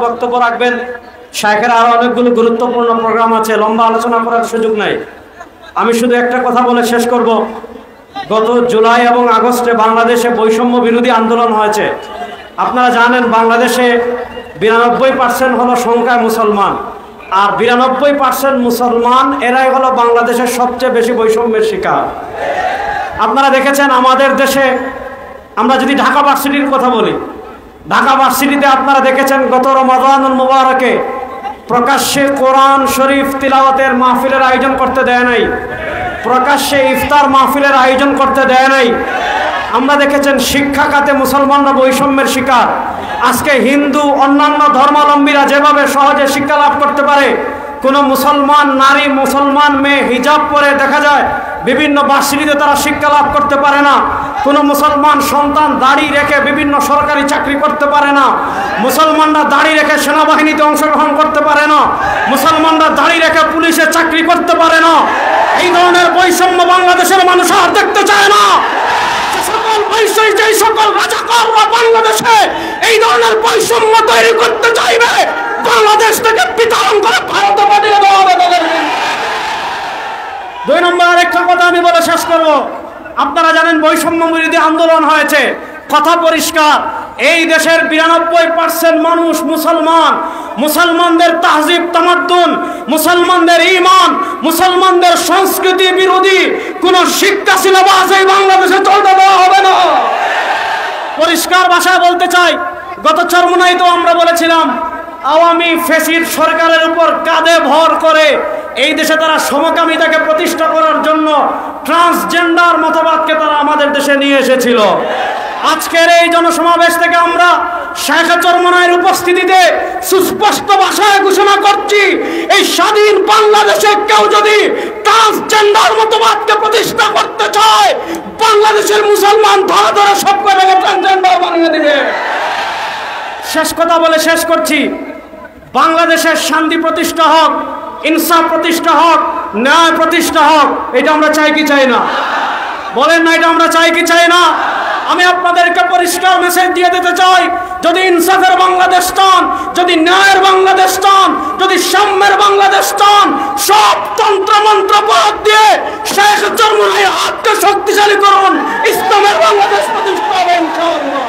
বক্তব্য রাখবেন। শাইখের আরো অনেকগুলো গুরুত্বপূর্ণ প্রোগ্রাম আছে, লম্বা আলোচনা করার সুযোগ নাই। আমি শুধু একটা কথা বলে শেষ করব। গত জুলাই এবং আগস্টে বাংলাদেশে বৈষম্য বিরোধী আন্দোলন হয়েছে। আপনারা জানেন বাংলাদেশে 92% হলো সংখ্যায় মুসলমান, আর 92% মুসলমান এরাই হলো বাংলাদেশের সবচেয়ে বেশি বৈষম্যের শিকার। আপনারা দেখেছেন আমাদের দেশে, আমরা যদি ঢাকা ভার্সিটির কথা বলি, ঢাকা ভার্সিটিতে আপনারা দেখেছেন গত রমাদানুল মুবারকে প্রকাশ্যে কোরআন শরীফ তিলাওয়াতের মাহফিলের আয়োজন করতে দেয় নাই, প্রকাশ্যে ইফতার মাহফিলের আয়োজন করতে দেয় নাই। আমরা দেখেছেন শিক্ষা খাতে মুসলমানরা বৈষম্যের শিকার। আজকে হিন্দু অন্যান্য ধর্মাবলম্বীরা যেভাবে সহজে শিক্ষা লাভ করতে পারে, কোনো মুসলমান নারী, মুসলমান মেয়ে হিজাব পরে দেখা যায় বিভিন্ন ভার্সিটিতে তারা শিক্ষা লাভ করতে পারে না। কোনো মুসলমান সন্তান দাড়ি রেখে বিভিন্ন সরকারি চাকরি করতে পারে না। মুসলমানরা দাড়ি রেখে সেনাবাহিনীতে অংশগ্রহণ করতে পারে না। মুসলমানরা দাড়ি রেখে পুলিশে চাকরি করতে পারে না। এই ধরনের বৈষম্য বাংলাদেশের মানুষ আর দেখতে চায় না। সকল রাজাকাররা বাংলাদেশে এই ধরনের বৈষম্য তৈরি করতে চাইবে, বাংলাদেশ থেকে বিতরণ করে ভারতে পাঠিয়ে দেওয়া হবে। 2 নম্বর আরেকটা কথা আমি বলে শেষ করব। আপনারা জানেন বৈষম্য বিরোধী আন্দোলন হয়েছে, কথা পরিষ্কার, এই দেশের 92% মানুষ মুসলমান। মুসলমানদের তাহজিব তামাদ্দুন, মুসলমানদের ঈমান, মুসলমানদের সংস্কৃতি বিরোধী কোন শিক্ষা সিলেবাস এই বাংলাদেশে চলতে দেওয়া হবে না। পরিষ্কার ভাষায় বলতে চাই, গত চরমোনাইতে আমরা বলেছিলাম আওয়ামী ফ্যাসিস্ট সরকারের উপর কাঁধে ভর করে এই দেশে তারা সমকামিতাকে প্রতিষ্ঠা করার জন্য ট্রান্সজেন্ডার মতবাদকে তারা আমাদের দেশে নিয়ে এসেছিল। আজকের এই জনসমাবেশ থেকে আমরা শাইখ চরমোনাইয়ের উপস্থিতিতে সুস্পষ্ট ভাষায় ঘোষণা করছি, এই স্বাধীন বাংলাদেশে কেউ যদি ট্রান্সজেন্ডার মতবাদকে প্রতিষ্ঠা করতে চায়, বাংলাদেশের মুসলমান ধরে ধরে সব করে ট্রান্সজেন্ডার বানিয়ে দিবে। শেষ কথা বলে শেষ করছি, বাংলাদেশের শান্তি প্রতিষ্ঠা হোক, ইনসাফ প্রতিষ্ঠা হোক, ন্যায় প্রতিষ্ঠা হোক। এটা আমরা চাই কি চাই না? বলেন না, এটা আমরা চাই কি চাই না? আমি আপনাদেরকে পরিষ্কার মেসেজ দিয়ে দিতে চাই, যদি ইনসাফের বাংলাদেশ চান, যদি ন্যায়ের বাংলাদেশ চান, যদি সাম্যের বাংলাদেশ চান, সব তন্ত্র মন্ত্র বাদ দিয়ে শাইখ চরমোনাইয়ের হাতকে শক্তিশালী করুন, ইসলামের বাংলাদেশ প্রতিষ্ঠা হবে ইনশাআল্লাহ।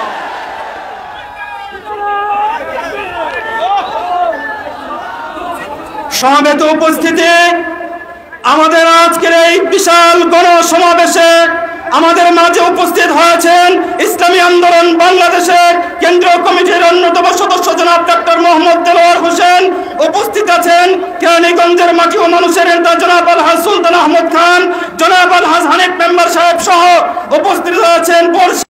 সমাবেত উপস্থিতি, আমাদের আজকের এই বিশাল গণসমাবেশে আমাদের মাঝে উপস্থিত হয়েছেন ইসলামী আন্দোলন বাংলাদেশের কেন্দ্রীয় কমিটির অন্যতম সদস্য জনাব ডক্টর মোহাম্মদ দেলোয়ার হোসেন। উপস্থিত আছেন কেরানীগঞ্জের মাটি ও মানুষের নেতা জনাব আলহাজ সুলতান আহমদ খান, জনাব আলহাজ হানিফ মেম্বার সাহেব সহ উপস্থিত আছেন